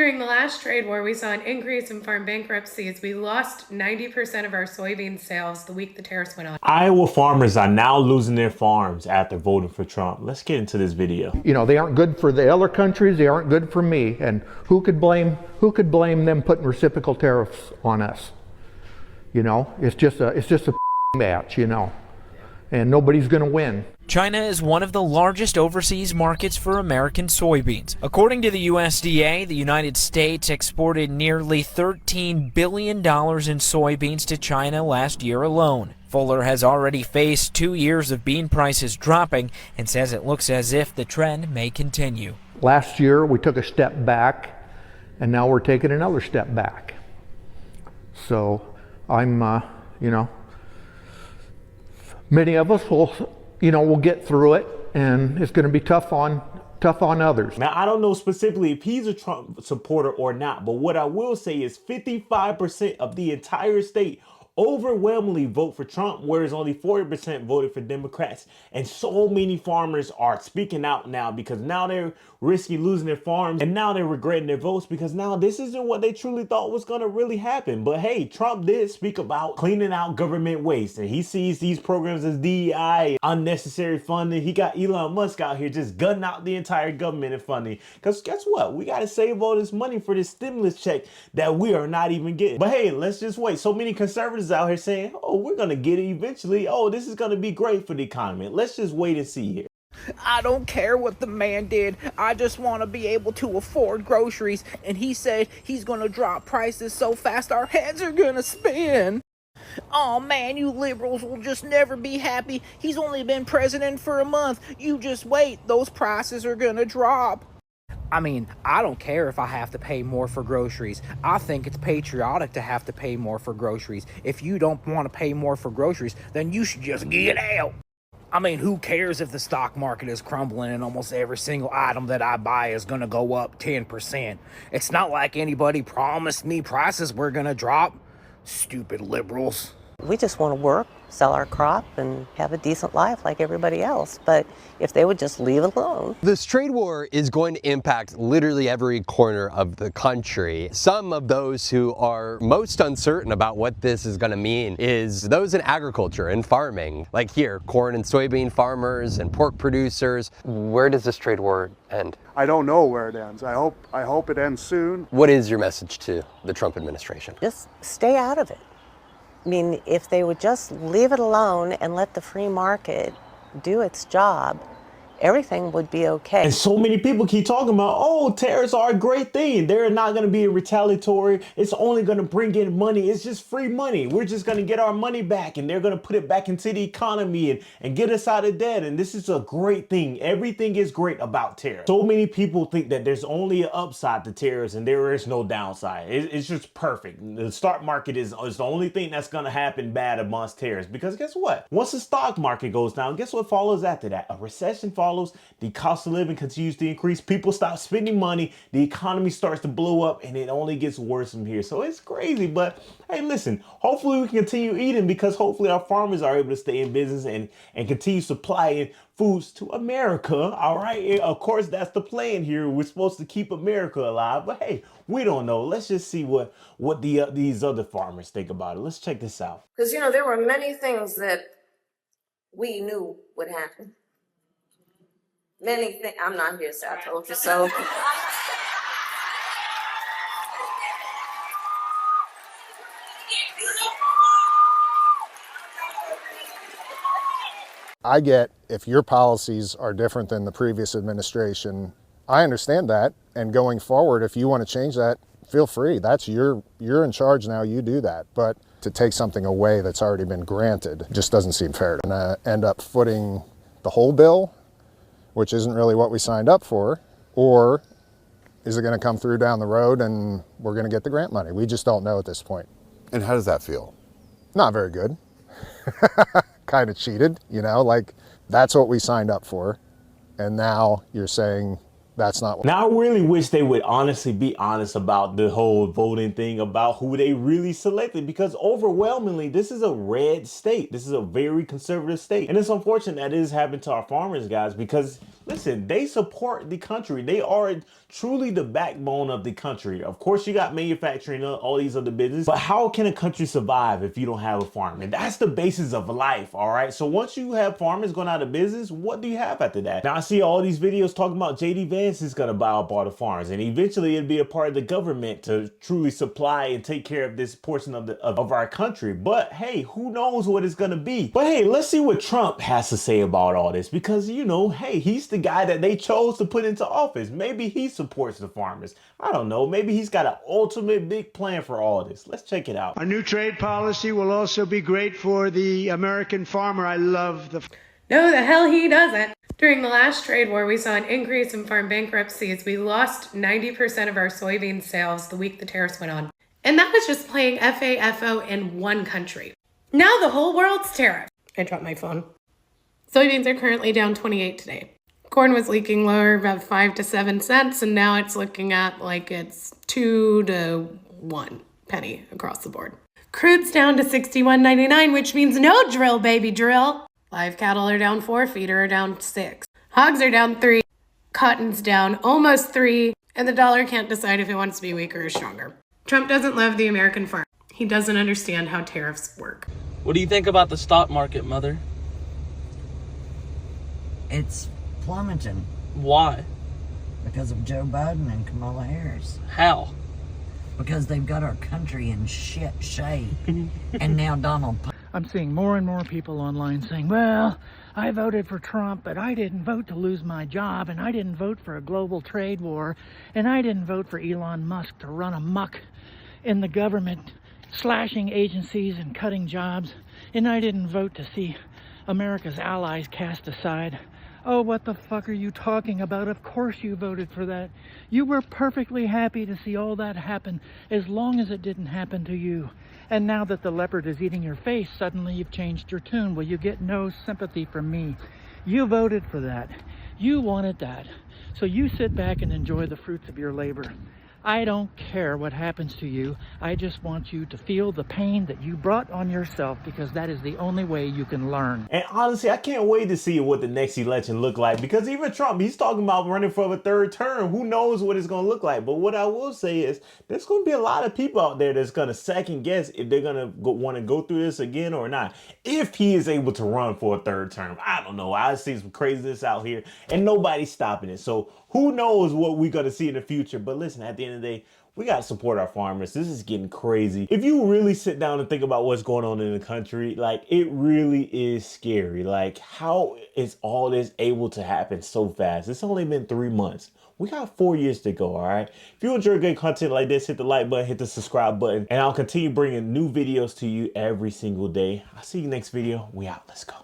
During the last trade war, we saw an increase in farm bankruptcies. We lost 90% of our soybean sales the week the tariffs went on. Iowa farmers are now losing their farms after voting for Trump. Let's get into this video. You know, they aren't good for the other countries, they aren't good for me. And who could blame them putting reciprocal tariffs on us? You know, it's just a match, you know. And nobody's going to win. China is one of the largest overseas markets for American soybeans. According to the USDA, the United States exported nearly $13 billion in soybeans to China last year alone. Fuller has already faced 2 years of bean prices dropping and says it looks as if the trend may continue. Last year we took a step back, and now we're taking another step back. So I'm, you know, many of us will get through it, and it's going to be tough on others. Now, I don't know specifically if he's a Trump supporter or not, but what I will say is 55% of the entire state overwhelmingly vote for Trump, whereas only 40% voted for Democrats. And so many farmers are speaking out now because now they're risking losing their farms, and now they're regretting their votes because now this isn't what they truly thought was going to really happen. But hey, Trump did speak about cleaning out government waste, and he sees these programs as DEI, unnecessary funding. He got Elon Musk out here just gutting out the entire government and funding, because guess what? We got to save all this money for this stimulus check that we are not even getting. But hey, let's just wait. So many conservatives out here saying, oh, we're going to get it eventually. Oh, this is going to be great for the economy. Let's just wait and see here. I don't care what the man did. I just want to be able to afford groceries. And he said he's going to drop prices so fast our heads are going to spin. Oh man, you liberals will just never be happy. He's only been president for a month. You just wait. Those prices are going to drop. I mean, I don't care if I have to pay more for groceries. I think it's patriotic to have to pay more for groceries. If you don't want to pay more for groceries, then you should just get out. I mean, who cares if the stock market is crumbling and almost every single item that I buy is going to go up 10%? It's not like anybody promised me prices were going to drop. Stupid liberals. We just want to work, sell our crop, and have a decent life like everybody else. But if they would just leave it alone. This trade war is going to impact literally every corner of the country. Some of those who are most uncertain about what this is going to mean is those in agriculture and farming. Like here, corn and soybean farmers and pork producers. Where does this trade war end? I don't know where it ends. I hope it ends soon. What is your message to the Trump administration? Just stay out of it. I mean, if they would just leave it alone and let the free market do its job, everything would be okay. And so many people keep talking about, oh, tariffs are a great thing. They're not going to be retaliatory. It's only going to bring in money. It's just free money. We're just going to get our money back, and they're going to put it back into the economy and get us out of debt. And this is a great thing. Everything is great about tariffs. So many people think that there's only an upside to tariffs and there is no downside. It's just perfect. The stock market is the only thing that's going to happen bad amongst tariffs, because guess what? Once the stock market goes down, guess what follows after that? A recession follows. The cost of living continues to increase. People stop spending money. The economy starts to blow up, and it only gets worse from here. So it's crazy. But hey, listen, hopefully we can continue eating, because hopefully our farmers are able to stay in business and continue supplying foods to America. All right. And of course, that's the plan here. We're supposed to keep America alive. But hey, we don't know. Let's just see what these other farmers think about it. Let's check this out. Because, you know, there were many things that we knew would happen. Many things. I'm not here, so I told you so. I get if your policies are different than the previous administration. I understand that, and going forward, if you want to change that, feel free. That's you're in charge now. You do that. But to take something away that's already been granted just doesn't seem fair. And end up footing the whole bill, which isn't really what we signed up for, or is it going to come through down the road and we're going to get the grant money? We just don't know at this point. And how does that feel? Not very good. Kind of cheated, you know, like that's what we signed up for. And now you're saying That's not what. Now, I really wish they would honestly be honest about the whole voting thing, about who they really selected, because overwhelmingly, this is a red state. This is a very conservative state. And it's unfortunate that it is happening to our farmers, guys, because listen, they support the country. They are truly the backbone of the country. Of course, you got manufacturing, all these other businesses, but how can a country survive if you don't have a farm? And that's the basis of life, all right? So once you have farmers going out of business, what do you have after that? Now, I see all these videos talking about JD Vance is gonna buy up all the farms, and eventually it'll be a part of the government to truly supply and take care of this portion of our country. But hey, who knows what it's gonna be? But hey, let's see what Trump has to say about all this, because you know, hey, he's the guy that they chose to put into office. Maybe he supports the farmers. I don't know. Maybe he's got an ultimate big plan for all of this. Let's check it out. Our new trade policy will also be great for the American farmer. I love the... No, the hell he doesn't. During the last trade war, we saw an increase in farm bankruptcies. We lost 90% of our soybean sales the week the tariffs went on. And that was just playing FAFO in one country. Now the whole world's tariff. I dropped my phone. Soybeans are currently down 28 today. Corn was leaking lower, about 5 to 7 cents, and now it's looking at like it's 2 to 1 penny across the board. Crude's down to $61.99, which means no drill, baby, drill. Live cattle are down 4, feeder are down 6. Hogs are down 3, cotton's down almost 3, and the dollar can't decide if it wants to be weaker or stronger. Trump doesn't love the American farm. He doesn't understand how tariffs work. What do you think about the stock market, Mother? It's plummeting. Why? Because of Joe Biden and Kamala Harris. How? Because they've got our country in shit shape. And now Donald... I'm seeing more and more people online saying, well, I voted for Trump, but I didn't vote to lose my job, and I didn't vote for a global trade war, and I didn't vote for Elon Musk to run amok in the government, slashing agencies and cutting jobs, and I didn't vote to see America's allies cast aside. Oh, what the fuck are you talking about? Of course you voted for that. You were perfectly happy to see all that happen as long as it didn't happen to you. And now that the leopard is eating your face, suddenly you've changed your tune. Well, you get no sympathy from me. You voted for that. You wanted that. So you sit back and enjoy the fruits of your labor. I don't care what happens to you. I just want you to feel the pain that you brought on yourself, because that is the only way you can learn. And honestly, I can't wait to see what the next election look like, because even Trump, he's talking about running for a third term. Who knows what it's going to look like? But what I will say is there's going to be a lot of people out there that's going to second guess if they're going to want to go through this again or not. If he is able to run for a third term, I don't know. I see some craziness out here and nobody's stopping it. So who knows what we're going to see in the future? But listen, at the end of the day, we got to support our farmers. This is getting crazy. If you really sit down and think about what's going on in the country, like, it really is scary. Like, how is all this able to happen so fast? It's only been 3 months. We got 4 years to go, all right? If you enjoy good content like this, hit the like button, hit the subscribe button, and I'll continue bringing new videos to you every single day. I'll see you next video. We out. Let's go.